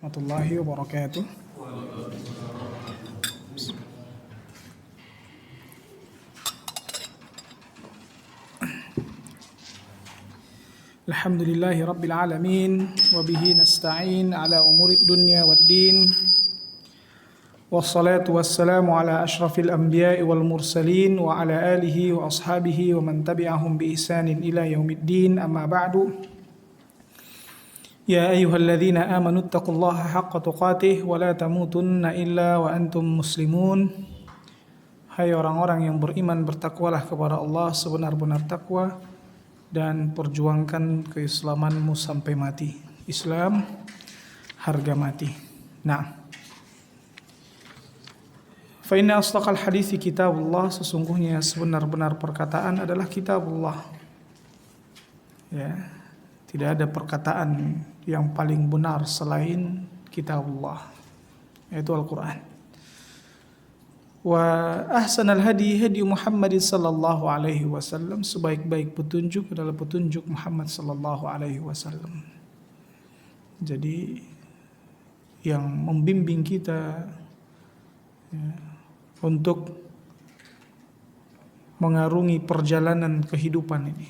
warahmatullahi wabarakatuh. Alhamdulillahi rabbil alamin wa bihi nasta'in ala umuri dunya waddin. Wassalatu wassalamu ala asyrafil anbiya'i wal mursalin wa ala alihi wa ashabihi wa man tabi'ahum bi ihsanin ila yaumiddin. Amma ba'du. Ya ayyuhalladzina amanu taqullaha haqqa tuqatih wa la tamutunna illa wa antum muslimun. Hai orang-orang yang beriman, bertakwalah kepada Allah sebenar-benar takwa dan perjuangkan keislamanmu sampai mati. Islam harga mati. Nah, fa inna asdaqal hadithi kitabullah, sesungguhnya sebenar-benar perkataan adalah kitabullah. Ya, tidak ada perkataan yang paling benar selain kitabullah, yaitu Al-Quran. Wa ahsanal hadi hadi Muhammadin sallallahu alaihi wasallam, sebaik-baik petunjuk adalah petunjuk Muhammad sallallahu alaihi wasallam. Jadi yang membimbing kita ya, untuk mengarungi perjalanan kehidupan ini,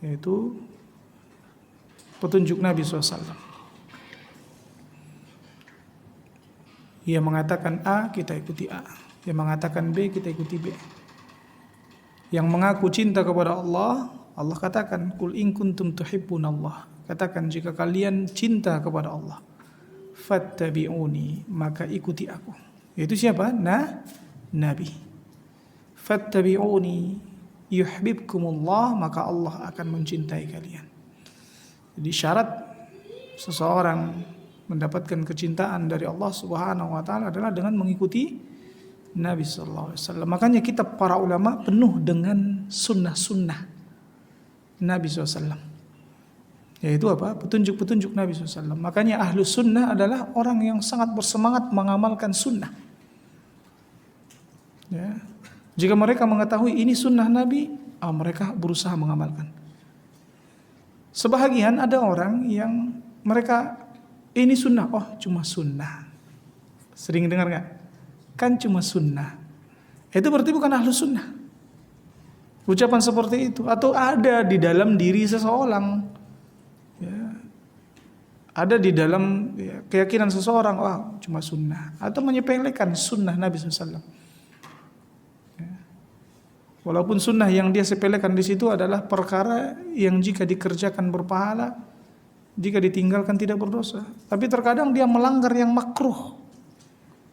yaitu petunjuk Nabi SAW. Ia mengatakan A, kita ikuti A. Ia mengatakan B, kita ikuti B. Yang mengaku cinta kepada Allah, Allah katakan, Qul in kuntum tuhibbunallah. Katakan jika kalian cinta kepada Allah, fattabi'uni, maka ikuti aku. Yaitu siapa? Nabi. Fattabi'uni yuhibbukumullah, maka Allah akan mencintai kalian. Jadi syarat seseorang mendapatkan kecintaan dari Allah Subhanahu wa taala adalah dengan mengikuti Nabi sallallahu alaihi wasallam. Makanya kita para ulama penuh dengan sunnah-sunnah Nabi SAW. Yaitu apa? Petunjuk-petunjuk Nabi SAW. Makanya ahlu sunnah adalah orang yang sangat bersemangat mengamalkan sunnah. Ya. Jika mereka mengetahui ini sunnah Nabi, mereka berusaha mengamalkan. Sebahagian ada orang yang mereka ini sunnah, cuma sunnah. Sering dengar nggak? Kan cuma sunnah. Itu berarti bukan ahlu sunnah. Ucapan seperti itu atau ada di dalam diri seseorang, ya, ada di dalam keyakinan seseorang, cuma sunnah, atau menyepelekan sunnah Nabi SAW. Walaupun sunnah yang dia sepelekan di situ adalah perkara yang jika dikerjakan berpahala, jika ditinggalkan tidak berdosa. Tapi terkadang dia melanggar yang makruh.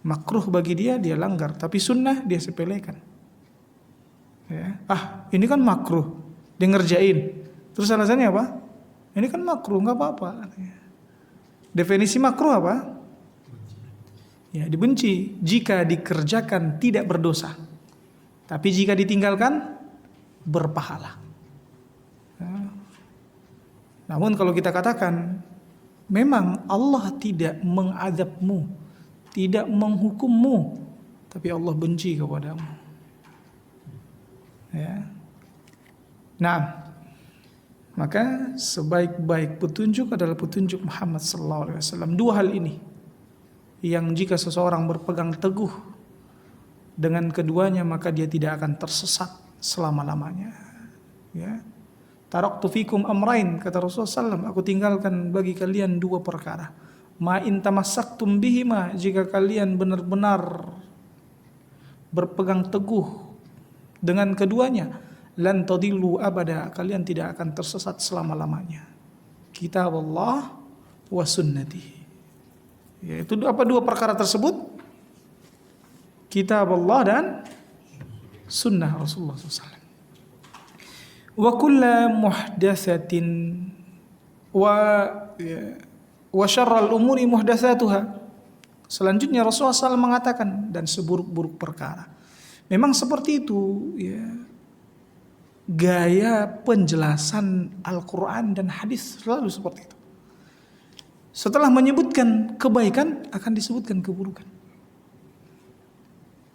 Makruh bagi dia langgar, tapi sunnah dia sepelekan. Ya. Ini kan makruh, dia ngerjain. Terus alasannya apa? Ini kan makruh, nggak apa-apa. Definisi makruh apa? Ya, dibenci jika dikerjakan tidak berdosa. Tapi jika ditinggalkan berpahala. Namun kalau kita katakan memang Allah tidak mengadabmu, tidak menghukummu, tapi Allah benci kepadamu. Ya. Nah, maka sebaik-baik petunjuk adalah petunjuk Muhammad SAW. Dua hal ini yang jika seseorang berpegang teguh dengan keduanya, maka dia tidak akan tersesat selama-lamanya. Ya. Taraktu fikum amrain, kata Rasulullah SAW, aku tinggalkan bagi kalian dua perkara. Ma in tamassaktum bihima, jika kalian benar-benar berpegang teguh dengan keduanya, lan tadillu abada, kalian tidak akan tersesat selama-lamanya. Kitab Allah wa sunnati. Yaitu apa dua perkara tersebut? Kitab Allah dan sunnah Rasulullah SAW. Wa kulla muhdatsatin wa syarrul umuri muhdatsatuha. Selanjutnya Rasulullah SAW mengatakan, dan seburuk-buruk perkara. Memang seperti itu, ya. Gaya penjelasan Al-Quran dan hadis selalu seperti itu. Setelah menyebutkan kebaikan, akan disebutkan keburukan.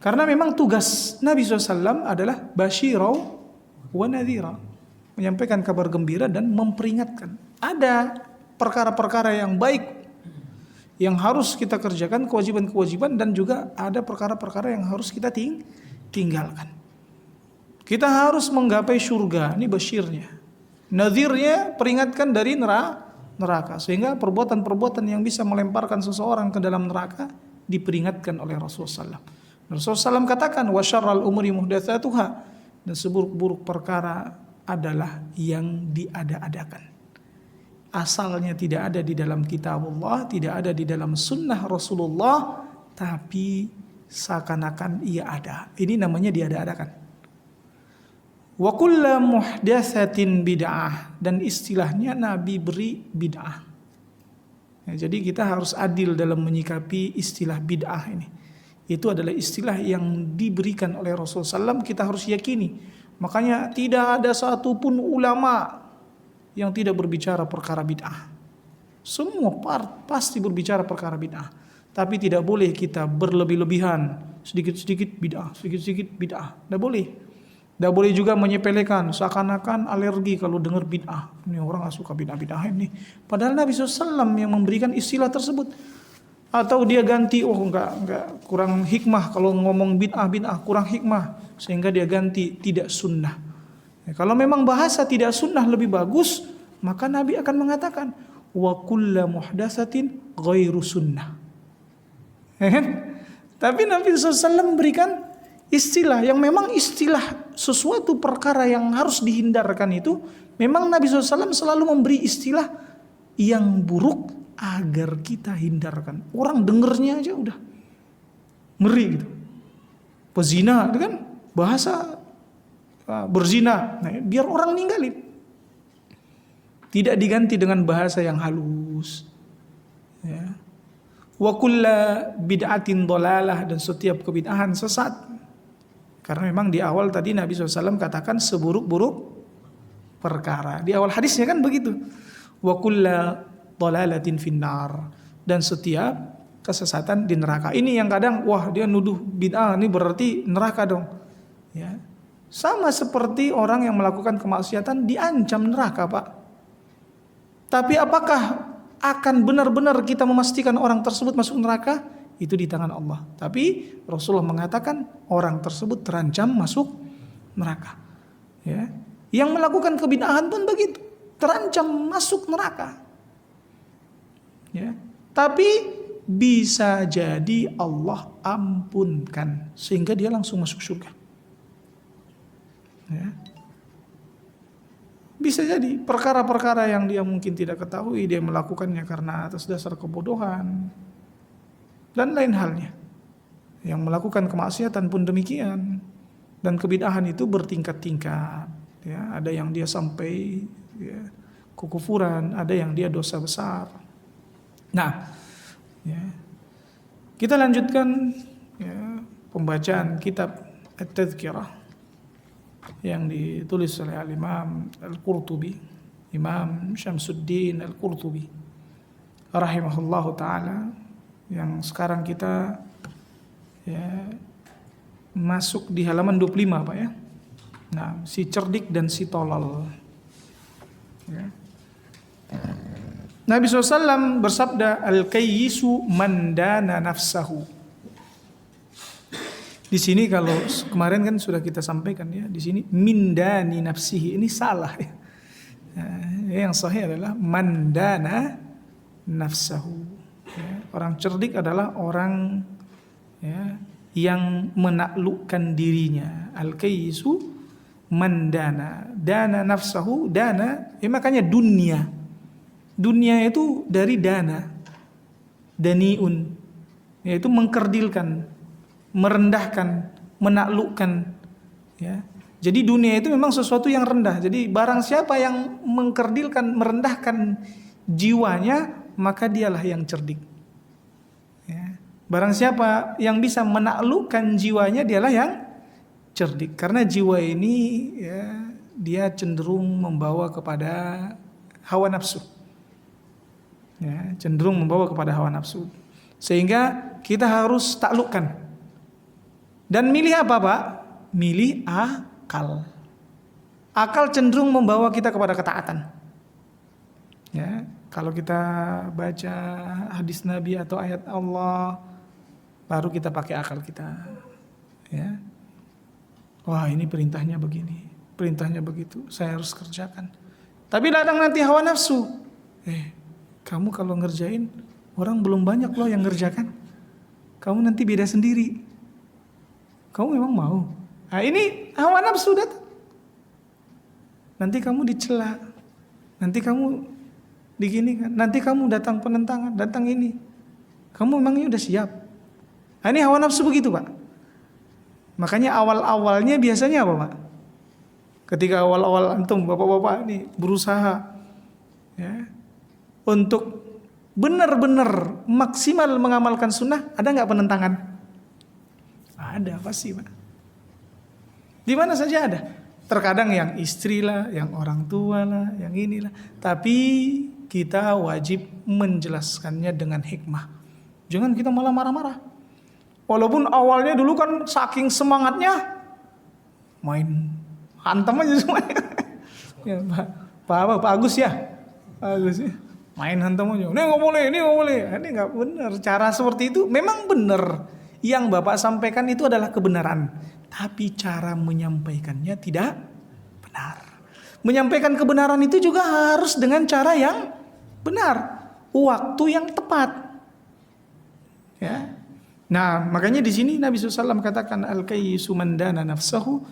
Karena memang tugas Nabi SAW adalah basyirau wa nadhira, menyampaikan kabar gembira dan memperingatkan. Ada perkara-perkara yang baik yang harus kita kerjakan, kewajiban-kewajiban, dan juga ada perkara-perkara yang harus kita tinggalkan. Kita harus menggapai surga, ini basyirnya. Nadhirnya peringatkan dari neraka. Sehingga perbuatan-perbuatan yang bisa melemparkan seseorang ke dalam neraka diperingatkan oleh Rasulullah SAW. Rasulullah SAW katakan, wa syarrul umuri muhdatsatuha, dan seburuk-buruk perkara adalah yang diada-adakan. Asalnya tidak ada di dalam kitabullah, tidak ada di dalam sunnah Rasulullah, tapi seakan-akan ia ada. Ini namanya diada-adakan. Wa kullu muhdatsatin bid'ah, dan istilahnya Nabi beri bid'ah. Ya, jadi kita harus adil dalam menyikapi istilah bid'ah ini. Itu adalah istilah yang diberikan oleh Rasulullah SAW, kita harus yakini. Makanya tidak ada satupun ulama yang tidak berbicara perkara bid'ah. Semua pasti berbicara perkara bid'ah. Tapi tidak boleh kita berlebih-lebihan, sedikit-sedikit bid'ah, sedikit-sedikit bid'ah. Tidak boleh. Tidak boleh juga menyepelekan, seakan-akan alergi kalau dengar bid'ah. Ini orang gak suka bid'ah-bid'ah ini. Padahal Nabi SAW yang memberikan istilah tersebut. Atau dia ganti, enggak kurang hikmah kalau ngomong bid'ah kurang hikmah, sehingga dia ganti tidak sunnah. Ya, kalau memang bahasa tidak sunnah lebih bagus, maka Nabi akan mengatakan wa kullu muhdatsatin ghairu sunnah. Tapi Nabi SAW memberikan istilah yang memang istilah sesuatu perkara yang harus dihindarkan itu, memang Nabi SAW selalu memberi istilah yang buruk agar kita hindarkan. Orang dengernya aja udah ngeri gitu. Pezina itu kan bahasa berzina, nah, biar orang ninggalin. Tidak diganti dengan bahasa yang halus. Ya. Wa kullu bid'atin dhalalah, dan setiap kebid'ahan sesat. Karena memang di awal tadi Nabi SAW katakan seburuk-buruk perkara. Di awal hadisnya kan begitu. Wa kullu dhalalatin finnar, dan setiap kesesatan di neraka. Ini yang kadang dia nuduh bid'ah, ini berarti neraka dong. Ya. Sama seperti orang yang melakukan kemaksiatan diancam neraka, Pak. Tapi apakah akan benar-benar kita memastikan orang tersebut masuk neraka? Itu di tangan Allah. Tapi Rasulullah mengatakan orang tersebut terancam masuk neraka. Ya. Yang melakukan kebid'ahan pun begitu, terancam masuk neraka. Ya. Tapi bisa jadi Allah ampunkan sehingga dia langsung masuk surga. Ya. Bisa jadi perkara-perkara yang dia mungkin tidak ketahui, dia melakukannya karena atas dasar kebodohan dan lain halnya. Yang melakukan kemaksiatan pun demikian, dan kebid'ahan itu bertingkat-tingkat. Ya, ada yang dia sampai kekufuran, ada yang dia dosa besar. Nah, ya, kita lanjutkan pembacaan kitab At-Tadhkirah yang ditulis oleh Al-Imam Al-Qurtubi, Imam Syamsuddin Al-Qurtubi rahimahullahu ta'ala, yang sekarang kita masuk di halaman 25, Pak ya. Nah, si cerdik dan si tolol. Ya. Nabi SAW bersabda, al-kayyisu man dana nafsahu. Di sini kalau kemarin kan sudah kita sampaikan ya, di sini mindani nafsihi, ini salah ya. Yang sahih adalah mandana nafsahu. Ya, orang cerdik adalah orang yang menaklukkan dirinya. Al-kayyisu mandana, dana nafsahu, dana, makanya dunia. Dunia itu dari dana, daniun, yaitu mengkerdilkan, merendahkan, menaklukkan. Ya. Jadi dunia itu memang sesuatu yang rendah. Jadi barang siapa yang mengkerdilkan, merendahkan jiwanya, maka dialah yang cerdik. Ya. Barang siapa yang bisa menaklukkan jiwanya, dialah yang cerdik. Karena jiwa ini dia cenderung membawa kepada hawa nafsu. Ya, cenderung membawa kepada hawa nafsu. Sehingga kita harus taklukkan. Dan milih apa, Pak? Milih akal. Akal cenderung membawa kita kepada ketaatan. Ya, Kalau kita baca hadis Nabi atau ayat Allah, baru kita pakai akal kita. Ya. Wah, ini perintahnya begini, perintahnya begitu, saya harus kerjakan. Tapi kadang nanti hawa nafsu. Kamu kalau ngerjain, orang belum banyak loh yang ngerjakan. Kamu nanti beda sendiri. Kamu memang mau. Nah, ini hawa nafsu datang. Nanti kamu dicela. Nanti kamu diginikan. Nanti kamu datang penentangan, datang ini. Kamu memangnya udah siap? Nah, ini hawa nafsu begitu, Pak. Makanya awal-awalnya biasanya apa, Pak? Ketika awal-awal antum, bapak-bapak ini berusaha ya, untuk benar-benar maksimal mengamalkan sunnah, ada nggak penentangan? Ada pasti, Pak. Di mana saja ada. Terkadang yang istri lah, yang orang tua lah, yang inilah. Tapi kita wajib menjelaskannya dengan hikmah. Jangan kita malah marah-marah. Walaupun awalnya dulu kan saking semangatnya main hantam aja semuanya. Ya, Pak Agus ya. Agus ya. Main hantam aja. Ini nggak boleh, ini nggak boleh. Ini nggak benar. Cara seperti itu memang benar. Yang Bapak sampaikan itu adalah kebenaran. Tapi cara menyampaikannya tidak benar. Menyampaikan kebenaran itu juga harus dengan cara yang benar. Waktu yang tepat. Ya. Nah, makanya di sini Nabi SAW katakan al-kayyisu man dana nafsahu,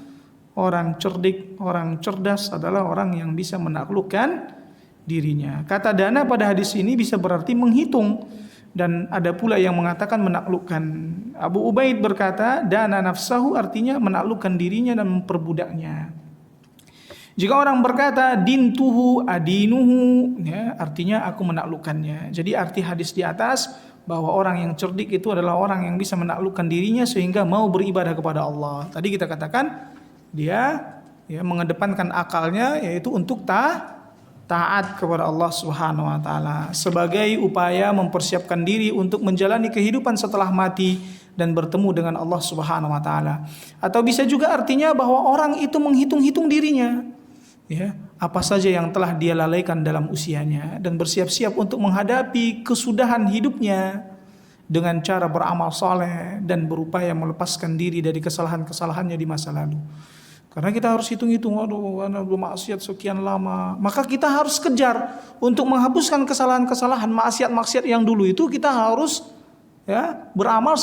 orang cerdik, orang cerdas adalah orang yang bisa menaklukkan dirinya. Kata dana pada hadis ini bisa berarti menghitung, dan ada pula yang mengatakan menaklukkan. Abu Ubaid berkata dana nafsahu artinya menaklukkan dirinya dan memperbudaknya. Jika orang berkata dintuhu adinuhu, ya, artinya aku menaklukkannya. Jadi arti hadis di atas bahwa orang yang cerdik itu adalah orang yang bisa menaklukkan dirinya sehingga mau beribadah kepada Allah. Tadi kita katakan dia ya mengedepankan akalnya yaitu untuk taat kepada Allah Subhanahu wa taala sebagai upaya mempersiapkan diri untuk menjalani kehidupan setelah mati dan bertemu dengan Allah Subhanahu wa taala. Atau bisa juga artinya bahwa orang itu menghitung-hitung dirinya. Ya, apa saja yang telah dia lalaikan dalam usianya dan bersiap-siap untuk menghadapi kesudahan hidupnya dengan cara beramal saleh dan berupaya melepaskan diri dari kesalahan-kesalahannya di masa lalu. Karena kita harus hitung-hitung, waduh, maksiat sekian lama. Maka kita harus kejar untuk menghapuskan kesalahan-kesalahan, maksiat-maksiat yang dulu itu kita harus ya beramal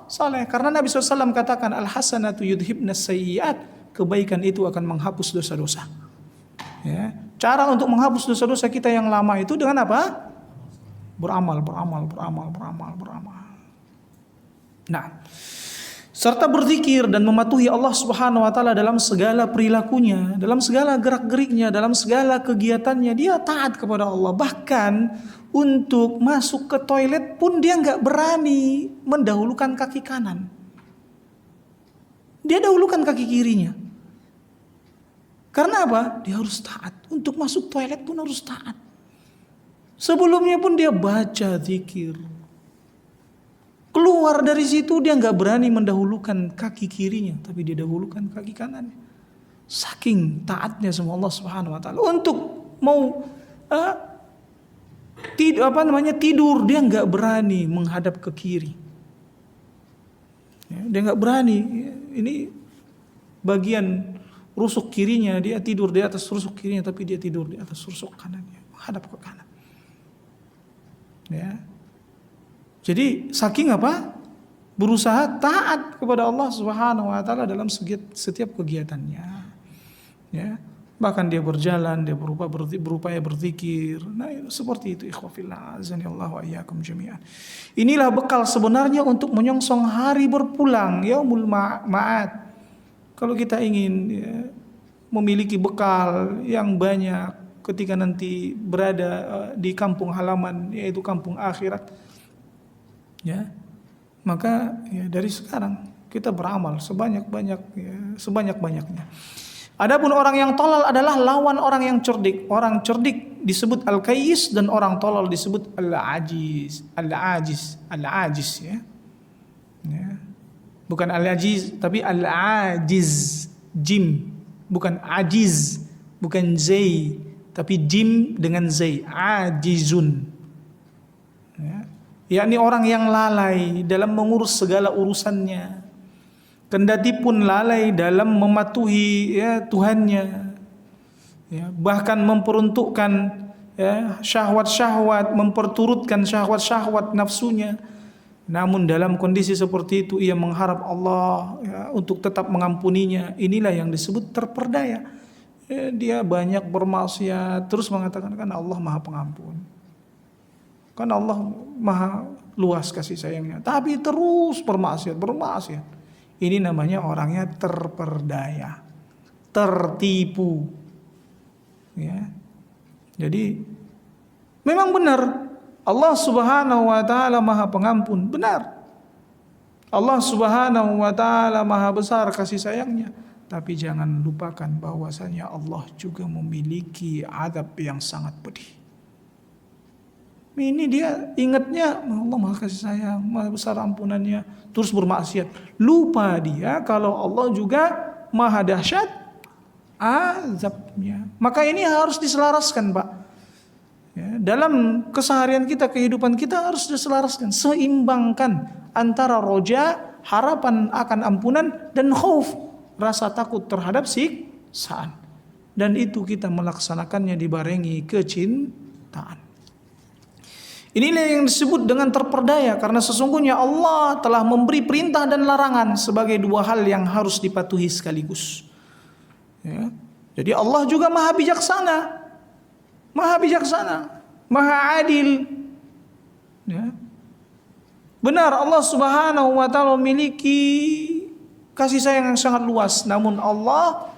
saleh. Karena Nabi SAW katakan al-hasanatu yudhibnas sayyiat, kebaikan itu akan menghapus dosa-dosa. Ya, cara untuk menghapus dosa-dosa kita yang lama itu dengan apa? Beramal. Nah, serta berzikir dan mematuhi Allah Subhanahu wa taala dalam segala perilakunya, dalam segala gerak-geriknya, dalam segala kegiatannya, dia taat kepada Allah. Bahkan untuk masuk ke toilet pun dia nggak berani mendahulukan kaki kanan. Dia dahulukan kaki kirinya. Karena apa? Dia harus taat. Untuk masuk toilet pun harus taat. Sebelumnya pun dia baca zikir. Keluar dari situ dia nggak berani mendahulukan kaki kirinya, tapi dia dahulukan kaki kanannya. Saking taatnya sama Allah Subhanahu wa taala. Untuk mau tidur dia nggak berani menghadap ke kiri. Ya, dia nggak berani. Ini bagian rusuk kirinya, dia tidur di atas rusuk kirinya, tapi dia tidur di atas rusuk kanannya, menghadap ke kanan. Ya. Jadi saking apa? Berusaha taat kepada Allah Subhanahu wa taala dalam setiap kegiatannya. Ya. Bahkan dia berjalan, dia berupaya berzikir. Nah, seperti itu ikhwafillah azanillahu wa iyyakum jami'an. Inilah bekal sebenarnya untuk menyongsong hari berpulang, yaumul ma'ad. Kalau kita ingin ya, memiliki bekal yang banyak ketika nanti berada di kampung halaman, yaitu kampung akhirat, ya, maka ya, dari sekarang kita beramal sebanyak-banyaknya. Adapun orang yang tolol adalah lawan orang yang cerdik. Orang cerdik disebut al-kayyis dan orang tolol disebut al-ajiz ya. Ya. Bukan al-ajiz tapi al-ajiz, jim, bukan ajiz, bukan zai, tapi jim dengan zai, ajizun. Ya. Yakni orang yang lalai dalam mengurus segala urusannya. Kendati pun lalai dalam mematuhi Tuhannya. Ya, bahkan memperuntukkan syahwat-syahwat, memperturutkan syahwat-syahwat nafsunya. Namun dalam kondisi seperti itu ia mengharap Allah untuk tetap mengampuninya. Inilah yang disebut terperdaya. Dia banyak bermaksiat terus mengatakan kan Allah Maha Pengampun. Kan Allah Maha luas kasih sayangnya. Tapi terus bermaksiat. Ini namanya orangnya terperdaya, tertipu. Ya. Jadi memang benar Allah Subhanahu wa taala Maha Pengampun, benar. Allah Subhanahu wa taala Maha besar kasih sayangnya, tapi jangan lupakan bahwasanya Allah juga memiliki azab yang sangat pedih. Ini dia ingatnya Allah Maha kasih sayang, Maha besar ampunannya, terus bermaksiat. Lupa dia kalau Allah juga Maha dahsyat azabnya. Maka ini harus diselaraskan, Pak. Ya, dalam keseharian kita, kehidupan kita harus diselaraskan, seimbangkan antara roja, harapan akan ampunan, dan khauf, rasa takut terhadap siksaan. Dan itu kita melaksanakannya dibarengi kecintaan. Inilah yang disebut dengan terperdaya, karena sesungguhnya Allah telah memberi perintah dan larangan sebagai dua hal yang harus dipatuhi sekaligus. Ya. Jadi Allah juga Maha bijaksana, Maha adil. Ya. Benar Allah Subhanahu wa taala memiliki kasih sayang yang sangat luas, namun Allah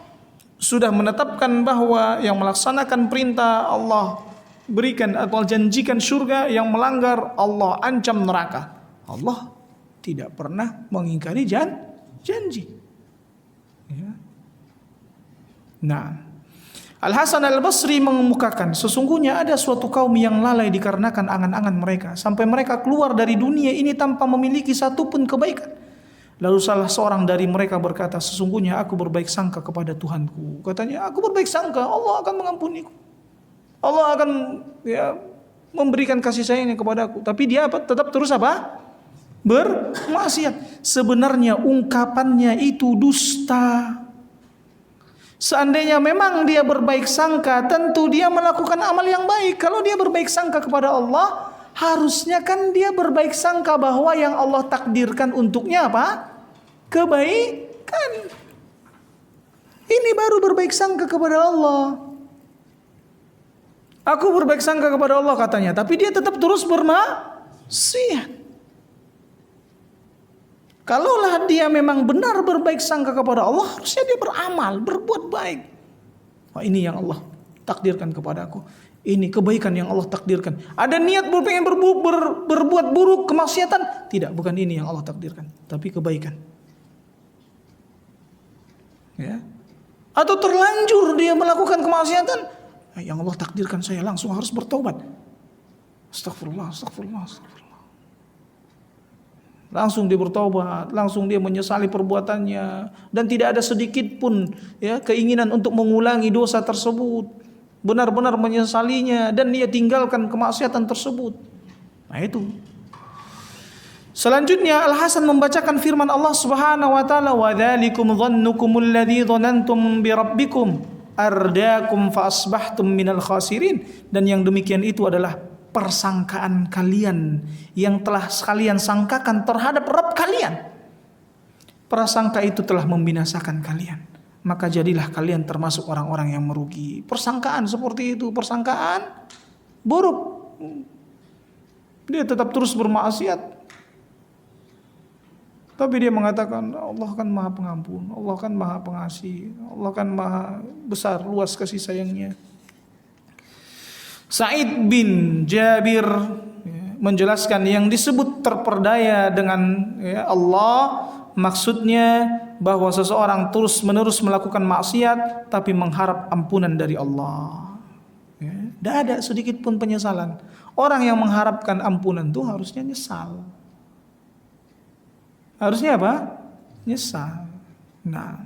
sudah menetapkan bahwa yang melaksanakan perintah Allah berikan atau janjikan surga, yang melanggar Allah ancam neraka. Allah tidak pernah mengingkari janji. Ya. Nah, Al-Hasan Al-Basri mengemukakan sesungguhnya ada suatu kaum yang lalai dikarenakan angan-angan mereka, sampai mereka keluar dari dunia ini tanpa memiliki satupun kebaikan. Lalu salah seorang dari mereka berkata, sesungguhnya aku berbaik sangka kepada Tuhanku. Katanya, aku berbaik sangka Allah akan mengampuniku, Allah akan memberikan kasih sayangnya kepadaku. Tapi dia tetap terus bermaksiat. Sebenarnya ungkapannya itu dusta. Seandainya memang dia berbaik sangka, tentu dia melakukan amal yang baik. Kalau dia berbaik sangka kepada Allah, harusnya kan dia berbaik sangka bahwa yang Allah takdirkan untuknya apa? Kebaikan. Ini baru berbaik sangka kepada Allah. Aku berbaik sangka kepada Allah katanya, tapi dia tetap terus bermaksiat. Kalaulah dia memang benar berbaik sangka kepada Allah, harusnya dia beramal, berbuat baik. Wah, ini yang Allah takdirkan kepada aku. Ini kebaikan yang Allah takdirkan. Ada niat pengen berbuat buruk, kemaksiatan? Tidak, bukan ini yang Allah takdirkan, tapi kebaikan. Ya. Atau terlanjur dia melakukan kemaksiatan, yang Allah takdirkan saya langsung harus bertobat. Astagfirullah. Langsung dia bertobat, langsung dia menyesali perbuatannya, dan tidak ada sedikit pun keinginan untuk mengulangi dosa tersebut. Benar-benar menyesalinya dan dia tinggalkan kemaksiatan tersebut. Nah itu. Selanjutnya Al-Hasan membacakan firman Allah Subhanahu wa taala, "Wa dzalikum dhannukumul ladzi dhanantum bi rabbikum ardaakum fa asbahtum minal khasirin." Dan yang demikian itu adalah persangkaan kalian yang telah kalian sangkakan terhadap Rabb kalian. Prasangka itu telah membinasakan kalian, maka jadilah kalian termasuk orang-orang yang merugi. Persangkaan seperti itu, persangkaan buruk. Dia tetap terus bermaksiat, tapi dia mengatakan Allah kan Maha Pengampun, Allah kan Maha Pengasih, Allah kan Maha besar luas kasih sayangnya. Sa'id bin Jabir menjelaskan yang disebut terperdaya dengan Allah, maksudnya bahwa seseorang terus-menerus melakukan maksiat tapi mengharap ampunan dari Allah. Tidak ada sedikit pun penyesalan. Orang yang mengharapkan ampunan itu harusnya nyesal. Harusnya apa? Nyesal. Nah,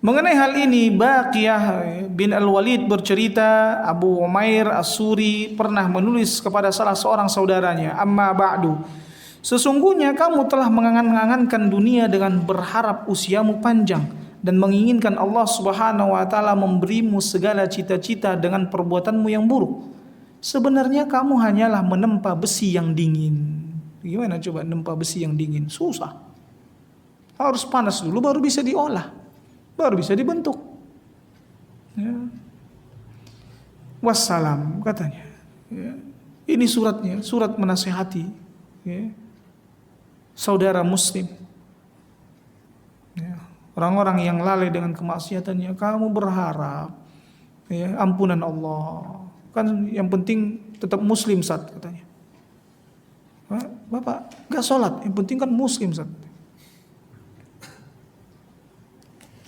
Mengenai hal ini Baqiyah bin Al-Walid bercerita Abu Umair As-Suri pernah menulis kepada salah seorang saudaranya, amma ba'du, sesungguhnya kamu telah mengangan-angankan dunia dengan berharap usiamu panjang dan menginginkan Allah Subhanahu wa taala memberimu segala cita-cita dengan perbuatanmu yang buruk. Sebenarnya kamu hanyalah menempa besi yang dingin. Gimana coba nempa besi yang dingin? Susah. Harus panas dulu baru bisa diolah, baru bisa dibentuk. Ya. Wassalam katanya. Ya. Ini suratnya, surat menasihati ya, saudara muslim. Ya. Orang-orang yang lalai dengan kemaksiatannya, kamu berharap ya, ampunan Allah. Kan yang penting tetap muslim Ustaz katanya. Bapak gak sholat, yang penting kan muslim Ustaz.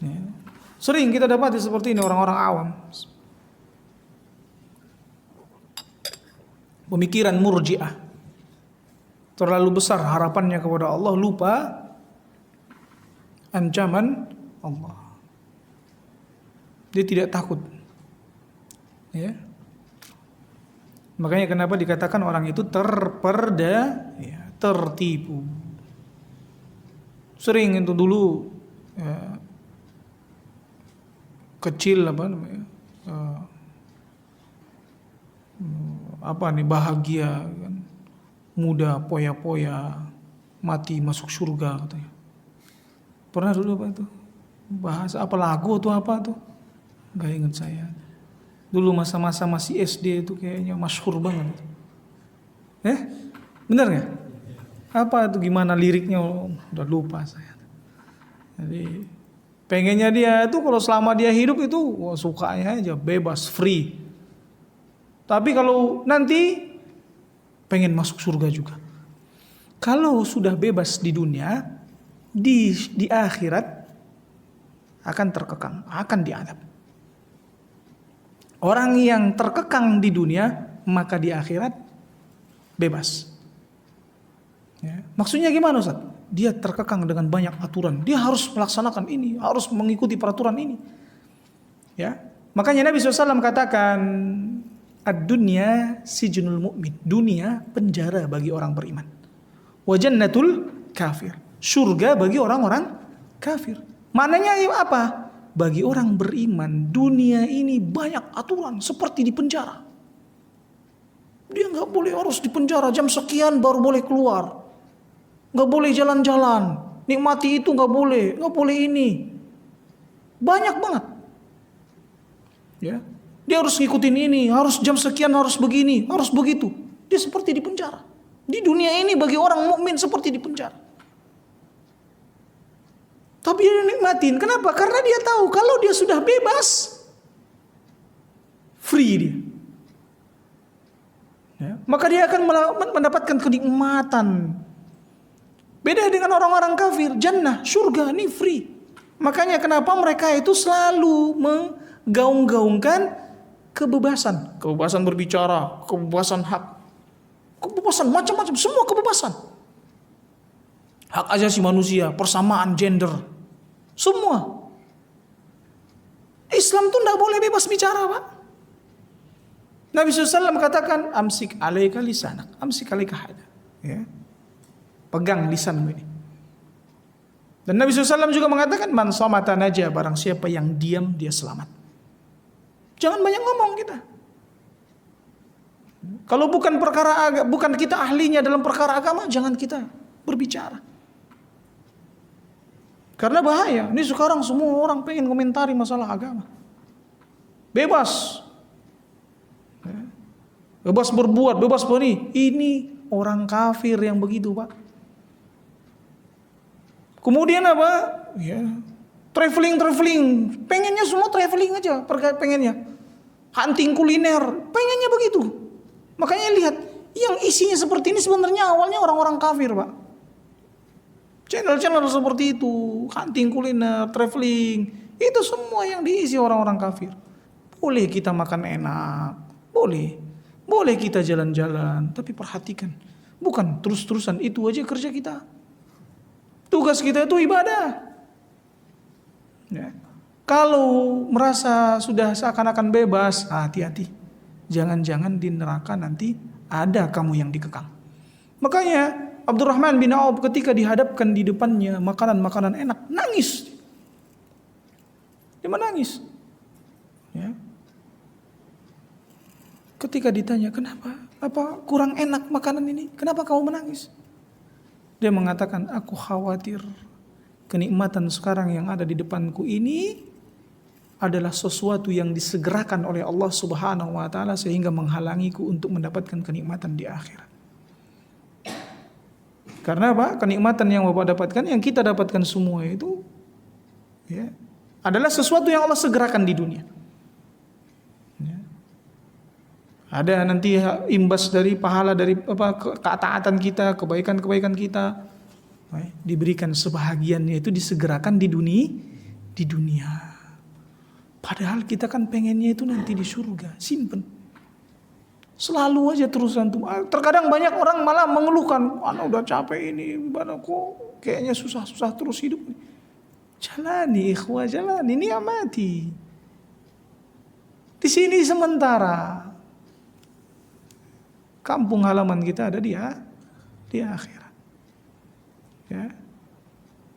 Ya. Sering kita dapati seperti ini orang-orang awam. Pemikiran murji'ah. Terlalu besar harapannya kepada Allah, lupa ancaman Allah. Dia tidak takut. Ya. Makanya kenapa dikatakan orang itu tertipu. Sering itu dulu ya, kecil bahagia kan, muda poya-poya, mati masuk surga katanya. Pernah dulu apa itu? Bahasa apa lagu atau apa tuh? Gak ingat saya. Dulu masa-masa masih SD itu kayaknya masyhur banget. Benar nggak? Apa itu gimana liriknya? Udah lupa saya. Jadi pengennya dia itu kalau selama dia hidup itu sukanya aja bebas, free. Tapi kalau nanti pengen masuk surga juga. Kalau sudah bebas di dunia, di akhirat akan terkekang, akan diadab. Orang yang terkekang di dunia, maka di akhirat bebas. Ya. Maksudnya gimana Ustaz? Dia terkekang dengan banyak aturan. Dia harus melaksanakan ini, harus mengikuti peraturan ini. Ya. Makanya Nabi SAW katakan, ad-dunya sijnul mu'min. Dunia penjara bagi orang beriman. Wa jannatul kafir. Surga bagi orang-orang kafir. Maknanya apa? Bagi orang beriman, dunia ini banyak aturan seperti di penjara. Dia nggak boleh harus di penjara jam sekian baru boleh keluar, nggak boleh jalan-jalan, nikmati itu nggak boleh ini. Banyak banget. Ya, dia harus ngikutin ini, harus jam sekian harus begini, harus begitu. Dia seperti di penjara. Di dunia ini bagi orang mukmin seperti di penjara. Tapi dia nikmatin. Kenapa? Karena dia tahu kalau dia sudah bebas, free dia. Ya, maka dia akan mendapatkan kenikmatan. Beda dengan orang-orang kafir, jannah, surga, ini free. Makanya kenapa mereka itu selalu menggaung-gaungkan kebebasan. Kebebasan berbicara, kebebasan hak. Kebebasan macam-macam, semua kebebasan. Hak asasi manusia, persamaan gender. Semua. Islam tuh tidak boleh bebas bicara, Pak. Nabi SAW katakan, amsik alaika lisanak, amsik alaika hada. Ya. Pegang lisanmu ini. Dan Nabi SAW juga mengatakan, man somata naja, barang siapa yang diam, dia selamat. Jangan banyak ngomong kita. Kalau bukan kita ahlinya dalam perkara agama, jangan kita berbicara. Karena bahaya. Ini sekarang semua orang pengen komentari masalah agama. Bebas. Bebas berbuat, bebas beri. Ini orang kafir yang begitu, Pak. Kemudian apa? Ya, traveling. Pengennya semua traveling aja, pengennya. Hunting kuliner, pengennya begitu. Makanya lihat, yang isinya seperti ini sebenarnya awalnya orang-orang kafir, Pak. Channel-channel seperti itu, hunting kuliner, traveling, itu semua yang diisi orang-orang kafir. Boleh kita makan enak, boleh kita jalan-jalan, tapi perhatikan, bukan terus-terusan itu aja kerja kita. Tugas kita itu ibadah. Ya. Kalau merasa sudah seakan-akan bebas, hati-hati. Jangan-jangan di neraka nanti ada kamu yang dikekang. Makanya Abdurrahman bin Auf ketika dihadapkan di depannya makanan-makanan enak, nangis. Dia menangis. Ya. Ketika ditanya, kenapa? Apa kurang enak makanan ini? Kenapa kamu menangis? Dia mengatakan, aku khawatir kenikmatan sekarang yang ada di depanku ini adalah sesuatu yang disegerakan oleh Allah Subhanahu wa taala sehingga menghalangiku untuk mendapatkan kenikmatan di akhirat. Karena apa? Kenikmatan yang Bapak dapatkan, yang kita dapatkan semua itu ya, adalah sesuatu yang Allah segerakan di dunia. Ya. Ada nanti imbas dari pahala dari ketaatan kita, kebaikan-kebaikan kita, diberikan sebahagiannya itu disegerakan di dunia. Padahal kita kan pengennya itu nanti di surga, simpen. Selalu aja terus antum. Terkadang banyak orang malah mengeluhkan, "Ana udah capek ini, gimana kok kayaknya susah-susah terus hidup." Jalani ikhwah, jalani, ini amati. Di sini sementara. Kampung halaman kita ada di akhirat. Ya.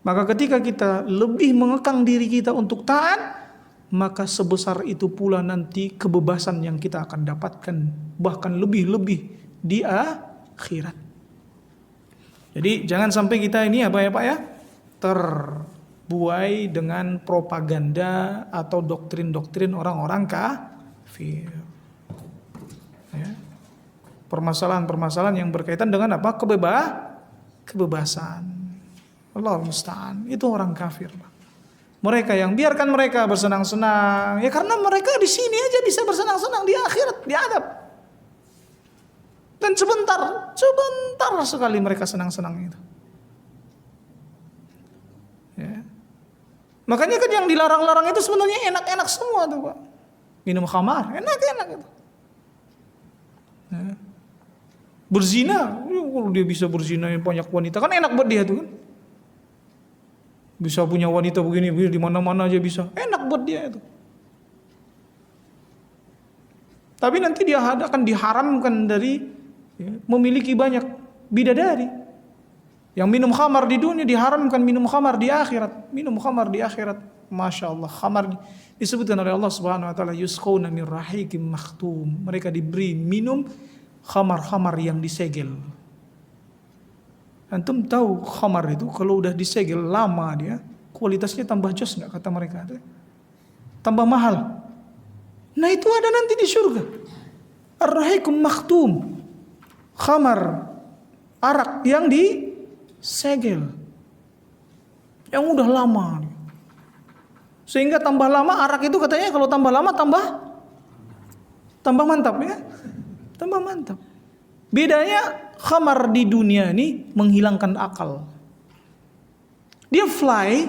Maka ketika kita lebih mengekang diri kita untuk taat, maka sebesar itu pula nanti kebebasan yang kita akan dapatkan, bahkan lebih-lebih di akhirat. Jadi jangan sampai kita ini apa ya Pak ya, terbuai dengan propaganda atau doktrin-doktrin orang-orang kafir. Ya. Permasalahan-permasalahan yang berkaitan dengan apa? Kebebasan. Allah musta'an. Itu orang kafir, Pak. Mereka yang biarkan mereka bersenang-senang, ya karena mereka di sini aja bisa bersenang-senang, di akhirat diadab. Dan sebentar sekali mereka senang-senang itu. Ya. Makanya kan yang dilarang-larang itu sebenarnya enak-enak semua tuh Pak. Minum khamar, enak-enak itu. Ya. Berzina, kalau dia bisa berzina banyak wanita kan enak buat dia tuh kan. Bisa punya wanita begini di mana-mana aja bisa. Enak buat dia itu. Tapi nanti dia akan diharamkan dari memiliki banyak bidadari. Yang minum khamar di dunia diharamkan minum khamar di akhirat. Minum khamar di akhirat. Masya Allah. Khamar disebutkan oleh Allah Subhanahu wa taala yusqawna min rahiqim makhtum. Mereka diberi minum khamar-khamar yang disegel. Antum tahu khamar itu kalau udah disegel lama dia kualitasnya tambah jos nggak kata mereka? Tambah mahal. Nah itu ada nanti di surga. Ar-rahiqum makhtum. Khamar arak yang disegel. Yang udah lama. Sehingga tambah lama arak itu katanya kalau tambah lama tambah mantap ya. Tambah mantap. Bedanya khamar di dunia ini menghilangkan akal. Dia fly,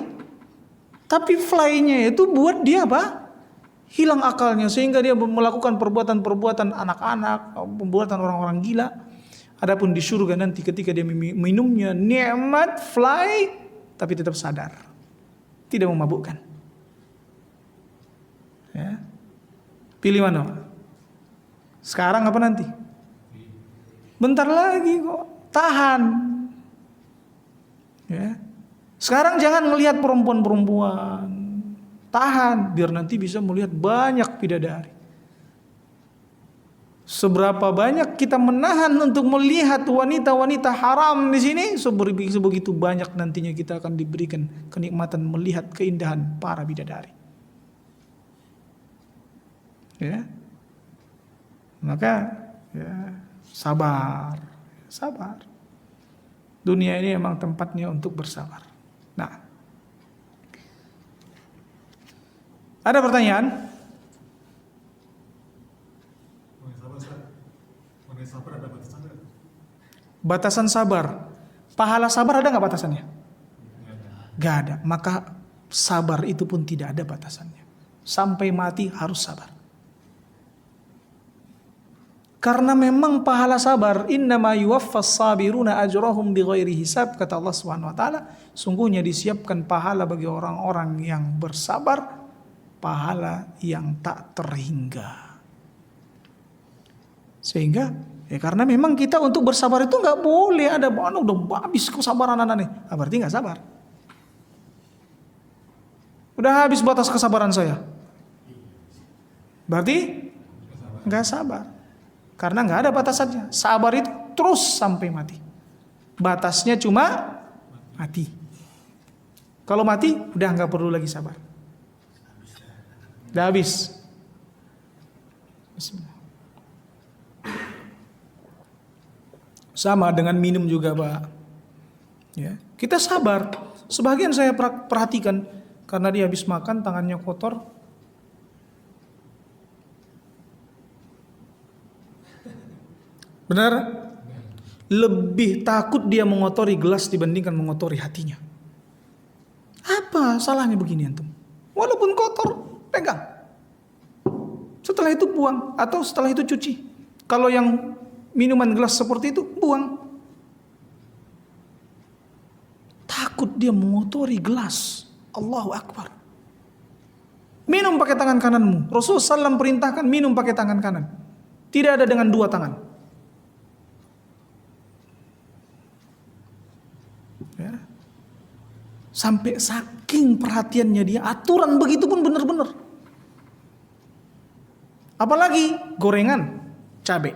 tapi fly-nya itu buat dia apa? Hilang akalnya sehingga dia melakukan perbuatan-perbuatan anak-anak, perbuatan orang-orang gila. Adapun di surga nanti ketika dia minumnya nikmat fly, tapi tetap sadar, tidak memabukkan. Ya. Pilih mana? Sekarang apa nanti? Bentar lagi kok, tahan. Ya. Sekarang jangan melihat perempuan-perempuan, tahan biar nanti bisa melihat banyak bidadari. Seberapa banyak kita menahan untuk melihat wanita-wanita haram di sini, sebegitu banyak nantinya kita akan diberikan kenikmatan melihat keindahan para bidadari. Ya. Maka ya sabar. Dunia ini memang tempatnya untuk bersabar. Nah, ada pertanyaan? Batasan sabar. Pahala sabar ada nggak batasannya? Nggak ada. Maka sabar itu pun tidak ada batasannya. Sampai mati harus sabar. Karena memang pahala sabar, innama yuwaffas sabiruna ajrahum bighairi hisab, kata Allah Subhanahu wa taala, sungguhnya disiapkan pahala bagi orang-orang yang bersabar pahala yang tak terhingga. Sehingga karena memang kita untuk bersabar itu nggak boleh ada udah habis kesabaran anak nih. Berarti nggak sabar. Udah habis batas kesabaran saya. Berarti nggak sabar. Karena nggak ada batasannya. Sabar itu terus sampai mati. Batasnya cuma mati. Kalau mati udah nggak perlu lagi sabar. Udah habis. Bismillah. Sama dengan minum juga, Pak. Ya, kita sabar. Sebagian saya perhatikan karena dia habis makan tangannya kotor. Benar? Lebih takut dia mengotori gelas dibandingkan mengotori hatinya. Apa salahnya begini antum? Walaupun kotor, pegang. Setelah itu buang atau setelah itu cuci. Kalau yang minuman gelas seperti itu, buang. Takut dia mengotori gelas. Allahu Akbar. Minum pakai tangan kananmu. Rasulullah SAW perintahkan minum pakai tangan kanan. Tidak ada dengan dua tangan. Ya. Sampai saking perhatiannya dia, aturan begitu pun benar-benar. Apalagi gorengan, cabai.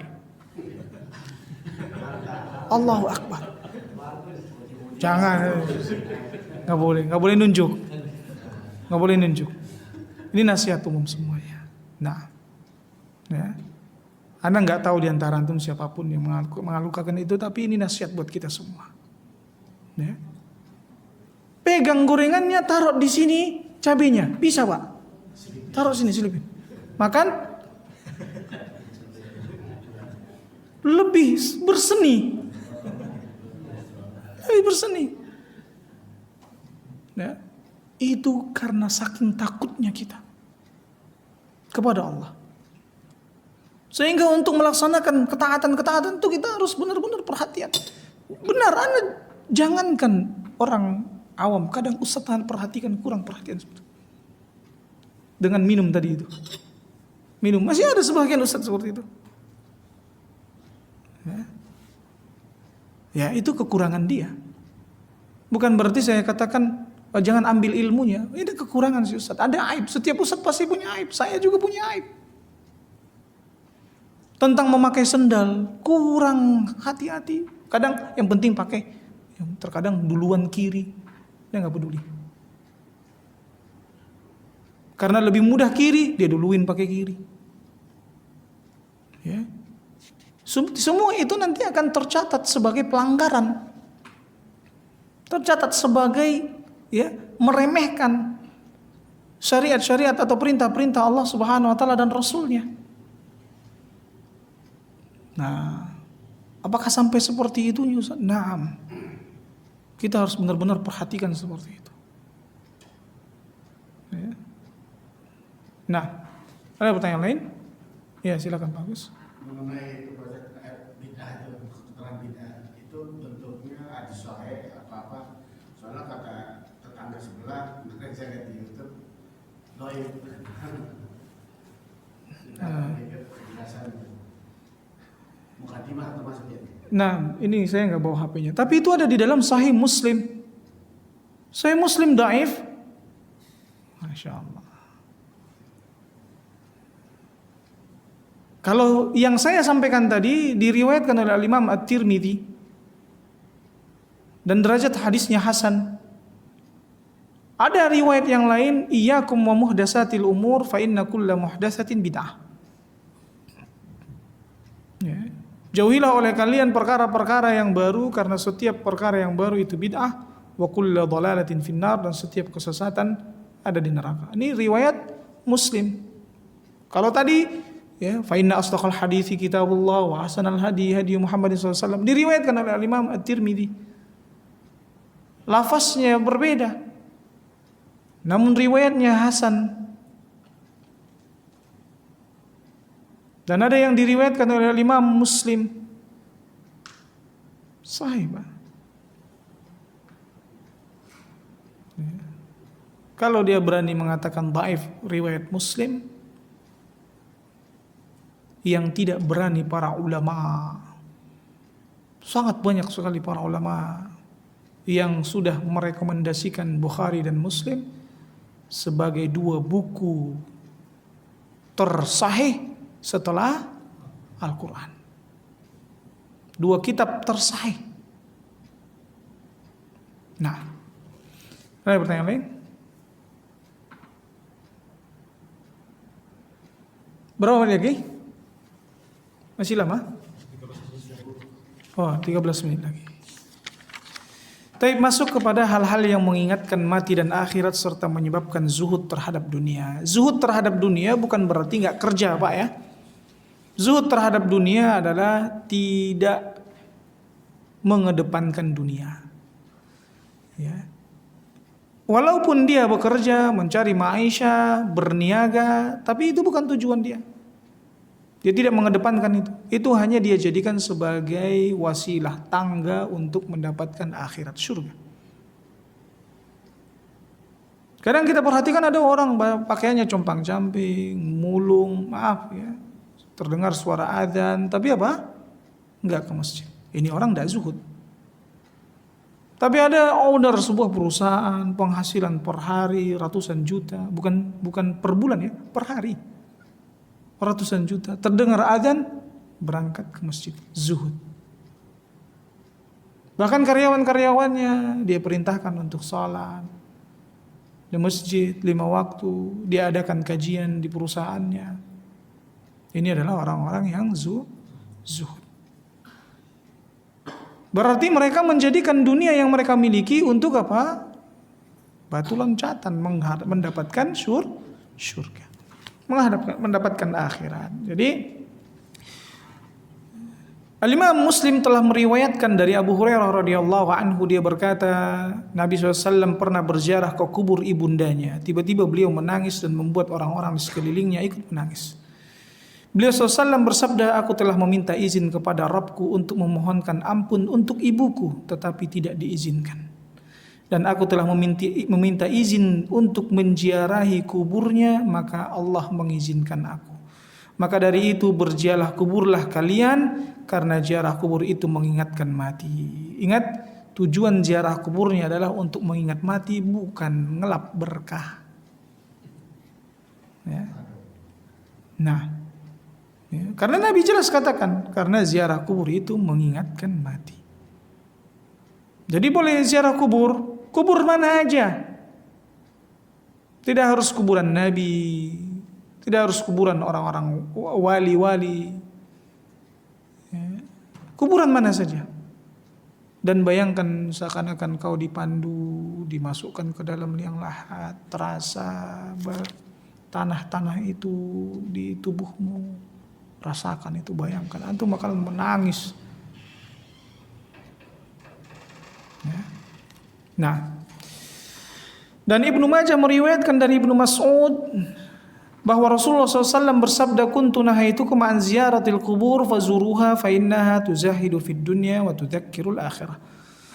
Allahu Akbar. Jangan, nggak boleh nunjuk, nggak boleh nunjuk. Ini nasihat umum semuanya. Nah, ya, Anda nggak tahu di antara antum siapapun yang mengalukakan itu, tapi ini nasihat buat kita semua. Ya. Pegang gorengannya, taruh di sini cabenya, bisa Pak? Taruh sini selipin. Makan lebih berseni. Lebih berseni. Ya. Itu karena saking takutnya kita kepada Allah. Sehingga untuk melaksanakan ketaatan-ketaatan itu kita harus benar-benar perhatian. Benar, Anda jangankan orang awam, kadang ustaz perhatikan kurang perhatian dengan minum tadi itu. Minum, masih ada sebagian ustaz seperti itu. Ya, itu kekurangan dia. Bukan berarti saya katakan jangan ambil ilmunya. Ini kekurangan si ustaz. Ada aib. Setiap ustaz pasti punya aib. Saya juga punya aib. Tentang memakai sendal, kurang hati-hati. Kadang yang penting pakai, yang terkadang duluan kiri, dia nggak peduli. Karena lebih mudah kiri, dia duluin pakai kiri. Ya. Semua itu nanti akan tercatat sebagai pelanggaran. Tercatat sebagai meremehkan syariat-syariat atau perintah-perintah Allah Subhanahu wa taala dan Rasulnya. Nah, apakah sampai seperti itu Ustaz? Naam. Kita harus benar-benar perhatikan seperti itu. Ya. Nah, ada pertanyaan lain? Ya, silakan Pak Gus. Mengenai bid'ah itu, keterangan bid'ah itu bentuknya ada sahih apa-apa. Soalnya kata tetangga sebelah, mereka saya lihat di YouTube, doib. Mukadimah atau maksudnya? Nah, ini saya nggak bawa HP-nya. Tapi itu ada di dalam Sahih Muslim. Sahih Muslim dhaif. Masya Allah. Kalau yang saya sampaikan tadi diriwayatkan oleh Imam At-Tirmidzi dan derajat hadisnya hasan. Ada riwayat yang lain, iyyakum wa muhdatsatil umur fa inna kulla muhdatsatin bid'ah. Ya. Jauhilah oleh kalian perkara-perkara yang baru karena setiap perkara yang baru itu bid'ah, wa kullu dhalalatin finnar, dan setiap kesesatan ada di neraka. Ini riwayat Muslim. Kalau tadi fa inna asdaqal hadithi kitabullah wa ahsanal hadi hadi Muhammad sallallahu alaihi wasallam diriwayatkan oleh Imam At-Tirmidzi. Lafaznya berbeda. Namun riwayatnya hasan. Dan ada yang diriwayatkan oleh Imam Muslim. Sahih, Pak. Kalau dia berani mengatakan dhaif riwayat Muslim, yang tidak berani para ulama. Sangat banyak sekali para ulama yang sudah merekomendasikan Bukhari dan Muslim sebagai dua buku tersahih setelah Al-Quran. Dua kitab tersahih. Nah, ada pertanyaan lain? Berapa menit lagi? Masih lama? Oh, 13 menit lagi. Tapi masuk kepada hal-hal yang mengingatkan mati dan akhirat serta menyebabkan zuhud terhadap dunia. Zuhud terhadap dunia bukan berarti nggak kerja, Pak, ya. Zuhud terhadap dunia adalah tidak mengedepankan dunia. Ya. Walaupun dia bekerja, mencari maisha, berniaga, tapi itu bukan tujuan dia. Dia tidak mengedepankan itu. Itu hanya dia jadikan sebagai wasilah, tangga untuk mendapatkan akhirat, surga. Kadang kita perhatikan ada orang pakaiannya compang-camping, mulung, maaf ya, terdengar suara adzan, tapi apa? Enggak ke masjid. Ini orang tidak zuhud. Tapi ada owner sebuah perusahaan, penghasilan per hari ratusan juta, bukan per bulan ya, per hari. Ratusan juta, terdengar adzan, berangkat ke masjid, zuhud. Bahkan karyawan-karyawannya dia perintahkan untuk salat di masjid 5 waktu, dia adakan kajian di perusahaannya. Ini adalah orang-orang yang zuhud. Berarti mereka menjadikan dunia yang mereka miliki untuk apa? Batu loncatan mendapatkan surga. Mendapatkan akhirat. Jadi Al-Imam Muslim telah meriwayatkan dari Abu Hurairah radhiyallahu anhu, dia berkata, Nabi SAW pernah berziarah ke kubur ibundanya. Tiba-tiba beliau menangis dan membuat orang-orang di sekelilingnya ikut menangis. Beliau SAW bersabda, aku telah meminta izin kepada Rabbku untuk memohonkan ampun untuk ibuku, tetapi tidak diizinkan. Dan aku telah meminta izin untuk menziarahi kuburnya, maka Allah mengizinkan aku. Maka dari itu berziarah kuburlah kalian, karena ziarah kubur itu mengingatkan mati. Ingat, tujuan ziarah kuburnya adalah untuk mengingat mati, bukan ngelap berkah. Ya. Nah, ya, karena Nabi jelas katakan, karena ziarah kubur itu mengingatkan mati. Jadi boleh ziarah kubur mana aja. Tidak harus kuburan Nabi, tidak harus kuburan orang-orang wali-wali. Ya. Kuburan mana saja. Dan bayangkan seakan-akan kau dipandu, dimasukkan ke dalam liang lahat, terasa tanah-tanah itu di tubuhmu. Rasakan itu, bayangkan. Antum bakal menangis. Ya. Nah, dan Ibnu Majah meriwayatkan dari Ibnu Mas'ud bahwa Rasulullah SAW bersabda, kuntu nahaitukum an ziyaratil qubur fazuruha fa innaha tuzahidu fid dunya wa tudzakkirul akhirah.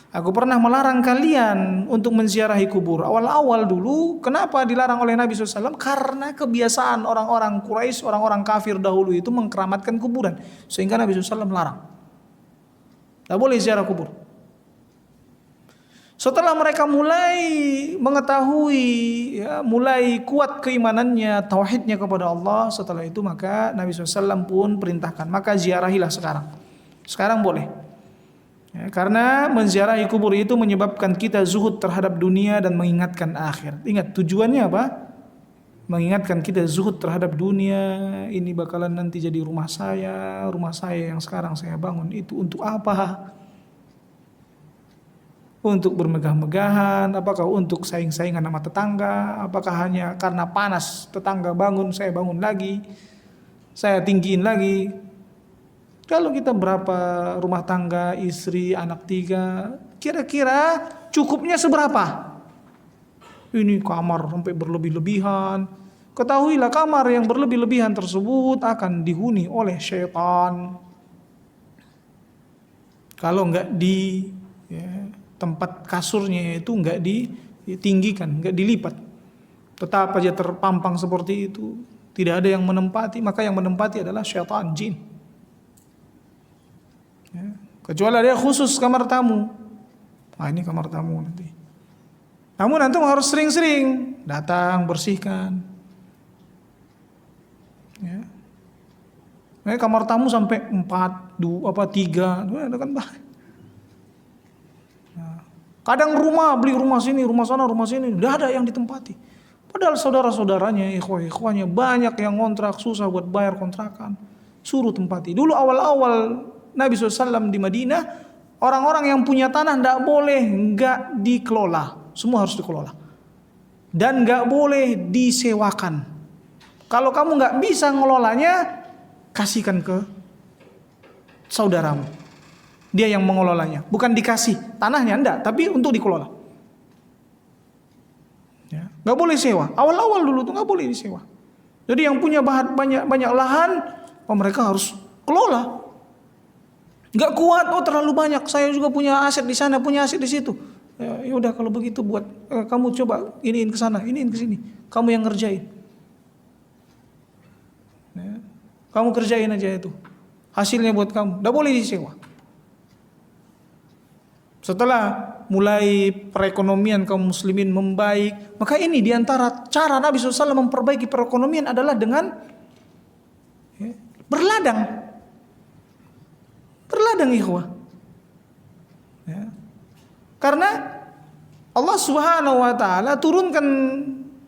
Aku pernah melarang kalian untuk menziarahi kubur. Awal-awal dulu, kenapa dilarang oleh Nabi SAW? Karena kebiasaan orang-orang Quraisy, orang-orang kafir dahulu itu mengkeramatkan kuburan. Sehingga Nabi SAW melarang. Tidak boleh ziarah kubur. Setelah mereka mulai mengetahui, ya, mulai kuat keimanannya, tauhidnya kepada Allah, setelah itu maka Nabi SAW pun perintahkan, maka ziarahilah sekarang. Sekarang boleh. Ya, karena menziarahi kubur itu menyebabkan kita zuhud terhadap dunia dan mengingatkan akhir. Ingat tujuannya apa? Mengingatkan kita zuhud terhadap dunia. Ini bakalan nanti jadi rumah saya yang sekarang saya bangun itu untuk apa? Untuk bermegah-megahan, apakah untuk saing-saingan sama tetangga, apakah hanya karena panas tetangga bangun, saya bangun lagi, saya tinggiin lagi. Kalau kita berapa rumah tangga, istri, anak 3, kira-kira cukupnya seberapa? Ini kamar sampai berlebih-lebihan. Ketahuilah kamar yang berlebih-lebihan tersebut akan dihuni oleh syaitan. Kalau enggak tempat kasurnya itu enggak ditinggikan, enggak dilipat. tetap aja terpampang seperti itu, tidak ada yang menempati, maka yang menempati adalah syaitan, jin. Ya. Kecuali ada khusus kamar tamu. Nah, ini kamar tamu nanti. Namun nanti harus sering-sering datang bersihkan. Ya. Nah, kamar tamu sampai 4, 2, 3, ada kan bah. Nah, kadang beli rumah sini, rumah sana, rumah sini, tidak ada yang ditempati. Padahal saudara-saudaranya, ikhwah-ikhwahnya banyak yang ngontrak, susah buat bayar kontrakan. Suruh tempati. Dulu awal-awal Nabi SAW di Madinah, orang-orang yang punya tanah tidak boleh nggak dikelola. Semua harus dikelola. Dan nggak boleh disewakan. Kalau kamu nggak bisa ngelolanya, kasihkan ke saudaramu. Dia yang mengelolanya. Bukan dikasih tanahnya, enggak, tapi untuk dikelola. Ya, nggak boleh sewa. Awal-awal dulu tuh nggak boleh disewa. Jadi yang punya banyak lahan, mereka harus kelola. Nggak kuat, terlalu banyak. Saya juga punya aset di sana, punya aset di situ. Ya udah kalau begitu buat kamu coba iniin ke sana, iniin ke sini. Kamu yang ngerjain. Ya, kamu kerjain aja itu. Hasilnya buat kamu. Nggak boleh disewa. Setelah mulai perekonomian kaum muslimin membaik, maka ini diantara cara Nabi SAW memperbaiki perekonomian adalah dengan berladang. Berladang ikhwah. Ya. Karena Allah Subhanahu wa taala turunkan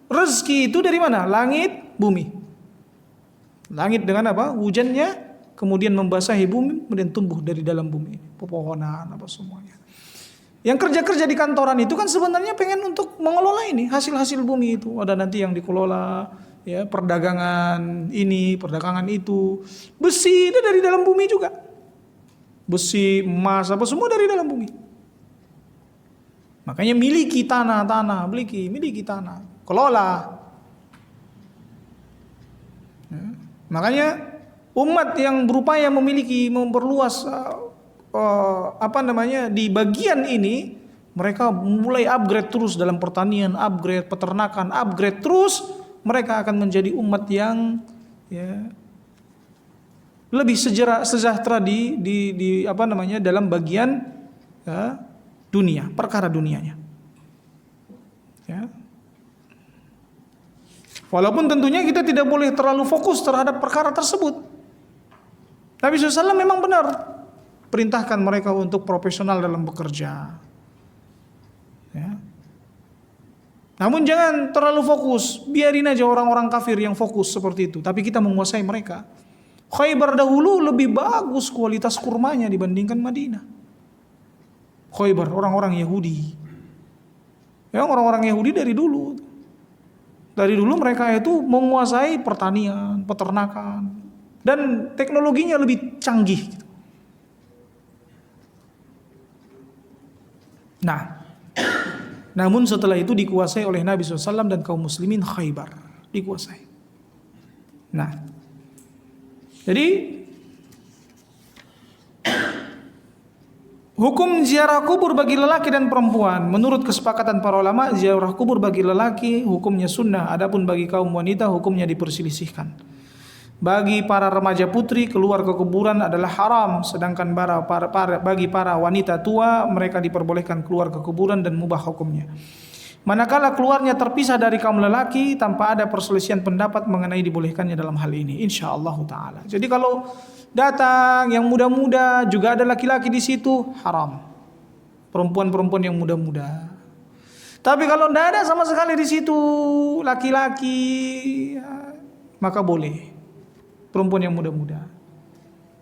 rezeki itu dari mana? Langit, bumi. Langit dengan apa? Hujannya, kemudian membasahi bumi, kemudian tumbuh dari dalam bumi, pepohonan apa semuanya. Yang kerja-kerja di kantoran itu kan sebenarnya pengen untuk mengelola ini, hasil-hasil bumi itu. Ada nanti yang dikelola, ya, perdagangan ini, perdagangan itu. Besi itu dari dalam bumi juga. Besi, emas, apa semua dari dalam bumi. Makanya miliki tanah, miliki tanah, kelola. Ya. Makanya umat yang berupaya memperluas di bagian ini, mereka mulai upgrade terus dalam pertanian, upgrade peternakan, upgrade terus, mereka akan menjadi umat yang lebih sejahtera dalam bagian dunia, perkara dunianya. Ya. Walaupun tentunya kita tidak boleh terlalu fokus terhadap perkara tersebut. Nabi SAW memang benar perintahkan mereka untuk profesional dalam bekerja. Ya. Namun jangan terlalu fokus, biarin aja orang-orang kafir yang fokus seperti itu. Tapi kita menguasai mereka. Khaybar dahulu lebih bagus kualitas kurmanya dibandingkan Madinah. Khaybar, orang-orang Yahudi. Ya, orang-orang Yahudi dari dulu. Dari dulu mereka itu menguasai pertanian, peternakan, dan teknologinya lebih canggih. Nah, namun setelah itu dikuasai oleh Nabi SAW dan kaum muslimin Khaybar. Dikuasai. Nah, jadi hukum ziarah kubur bagi lelaki dan perempuan, menurut kesepakatan para ulama, ziarah kubur bagi lelaki hukumnya sunnah, adapun bagi kaum wanita hukumnya diperselisihkan. Bagi para remaja putri keluar ke kuburan adalah haram, sedangkan bagi para wanita tua mereka diperbolehkan keluar ke kuburan dan mubah hukumnya. Manakala keluarnya terpisah dari kaum lelaki tanpa ada perselisihan pendapat mengenai dibolehkannya dalam hal ini, insyaallah taala. Jadi kalau datang yang muda-muda juga ada laki-laki di situ, haram. Perempuan-perempuan yang muda-muda. Tapi kalau tidak ada sama sekali di situ laki-laki, maka boleh. Perempuan yang muda-muda.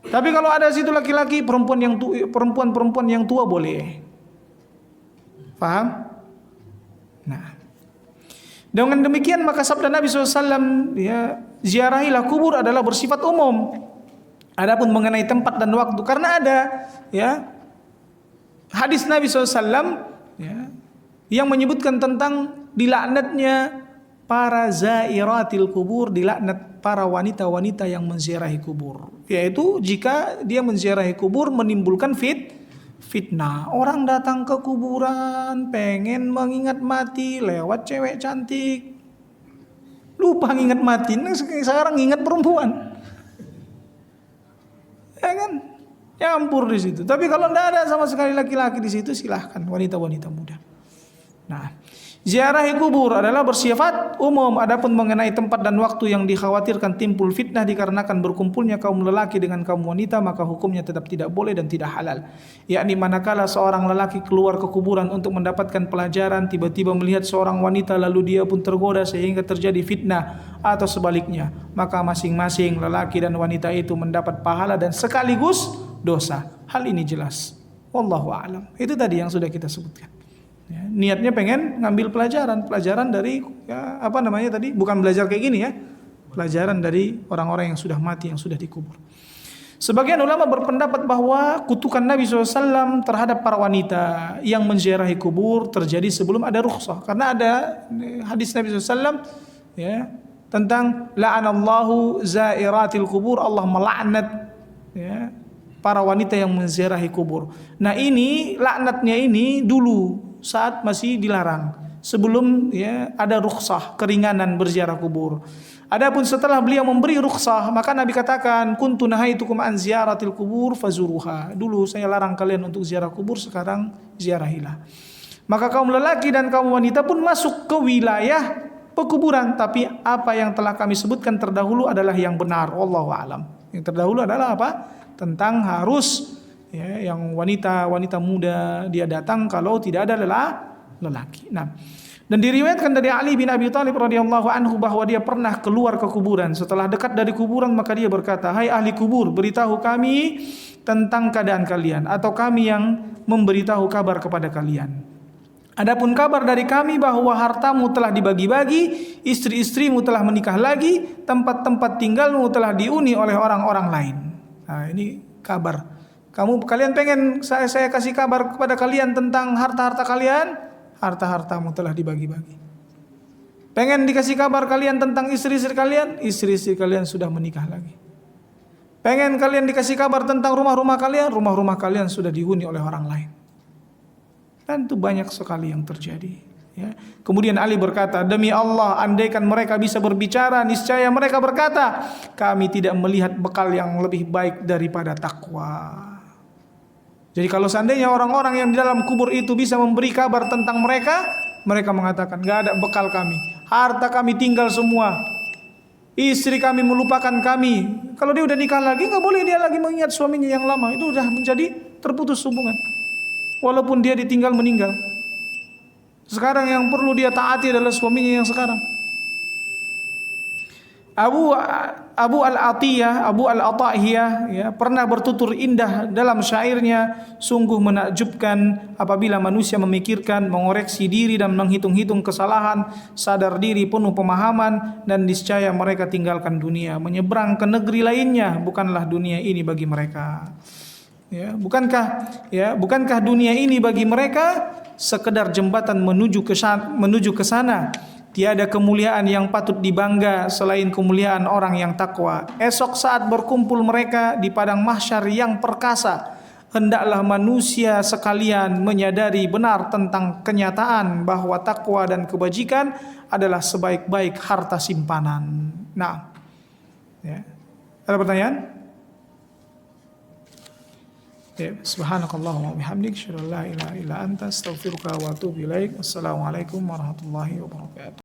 Tapi kalau ada situ laki-laki, perempuan yang tua boleh. Paham? Nah, dengan demikian maka sabda Nabi SAW, ziarahilah kubur adalah bersifat umum. Adapun mengenai tempat dan waktu, karena ada hadis Nabi SAW yang menyebutkan tentang dilaknatnya para zairatil kubur, dilaknat para wanita-wanita yang menziarahi kubur. Yaitu jika dia menziarahi kubur menimbulkan fitnah. Orang datang ke kuburan pengen mengingat mati lewat cewek cantik. lupa ingat mati. Nah, sekarang ingat perempuan. Ya kan? Nyampur di situ. Tapi kalau tidak ada sama sekali laki-laki di situ, silahkan wanita-wanita muda. Nah, ziarah kubur adalah bersifat umum. Adapun mengenai tempat dan waktu yang dikhawatirkan timbul fitnah dikarenakan berkumpulnya kaum lelaki dengan kaum wanita, maka hukumnya tetap tidak boleh dan tidak halal. Yakni manakala seorang lelaki keluar ke kuburan untuk mendapatkan pelajaran, tiba-tiba melihat seorang wanita lalu dia pun tergoda sehingga terjadi fitnah, atau sebaliknya, maka masing-masing lelaki dan wanita itu mendapat pahala dan sekaligus dosa. Hal ini jelas. Wallahu a'lam. Itu tadi yang sudah kita sebutkan. Ya, niatnya pengen ngambil pelajaran dari tadi, bukan belajar kayak gini ya, pelajaran dari orang-orang yang sudah mati, yang sudah dikubur. Sebagian ulama berpendapat bahwa kutukan Nabi SAW terhadap para wanita yang menziarahi kubur terjadi sebelum ada rukhsah, karena ada hadis Nabi SAW ya tentang la'anallahu zairatil kubur, Allah melaknat ya para wanita yang menziarahi kubur. Nah ini laknatnya ini dulu saat masih dilarang, sebelum ya ada rukhsah, keringanan berziarah kubur. Adapun setelah beliau memberi rukhsah, maka Nabi katakan kuntu nahaitukum an ziyaratil kubur fazuruha. Dulu saya larang kalian untuk ziarah kubur, sekarang ziarahilah. Maka kaum lelaki dan kaum wanita pun masuk ke wilayah pekuburan, tapi apa yang telah kami sebutkan terdahulu adalah yang benar. Wallahu a'lam. Yang terdahulu adalah apa? Tentang harus ya, yang wanita muda dia datang kalau tidak ada lelaki. Nah, dan diriwayatkan dari Ali bin Abi Thalib radhiyallahu anhu bahwa dia pernah keluar ke kuburan. Setelah dekat dari kuburan maka dia berkata, "Hai ahli kubur, beritahu kami tentang keadaan kalian, atau kami yang memberitahu kabar kepada kalian. Adapun kabar dari kami bahwa hartamu telah dibagi-bagi, istri-istrimu telah menikah lagi, tempat-tempat tinggalmu telah dihuni oleh orang-orang lain." Nah, ini kabar. Kalian pengen saya kasih kabar kepada kalian tentang harta-harta kalian? Harta-hartamu telah dibagi-bagi. Pengen dikasih kabar kalian tentang istri-istri kalian? Istri-istri kalian sudah menikah lagi. Pengen kalian dikasih kabar tentang rumah-rumah kalian? Rumah-rumah kalian sudah dihuni oleh orang lain. Dan itu banyak sekali yang terjadi. Ya. Kemudian Ali berkata, demi Allah, andaikan mereka bisa berbicara, niscaya mereka berkata, kami tidak melihat bekal yang lebih baik daripada takwa. Jadi kalau seandainya orang-orang yang di dalam kubur itu bisa memberi kabar tentang mereka, mereka mengatakan, gak ada bekal kami, harta kami tinggal semua, istri kami melupakan kami. Kalau dia udah nikah lagi, gak boleh dia lagi mengingat suaminya yang lama. Itu udah menjadi terputus hubungan, walaupun dia ditinggal meninggal. Sekarang yang perlu dia taati adalah suaminya yang sekarang. Abu Al-Ata'iyah ya, pernah bertutur indah dalam syairnya, sungguh menakjubkan apabila manusia memikirkan, mengoreksi diri dan menghitung-hitung kesalahan, sadar diri penuh pemahaman, dan niscaya mereka tinggalkan dunia, menyeberang ke negeri lainnya, bukanlah dunia ini bagi mereka. Ya, bukankah dunia ini bagi mereka sekedar jembatan menuju ke sana. Tiada kemuliaan yang patut dibangga selain kemuliaan orang yang takwa. Esok saat berkumpul mereka di padang mahsyar yang perkasa, hendaklah manusia sekalian menyadari benar tentang kenyataan bahwa takwa dan kebajikan adalah sebaik-baik harta simpanan. Nah, ya. Ada pertanyaan? Ya, subhanakallahumma wa bihamdik, asyhadu an la ilaha illa anta, astaghfiruka wa atubu ilaik. Wassalamualaikum warahmatullahi wabarakatuh.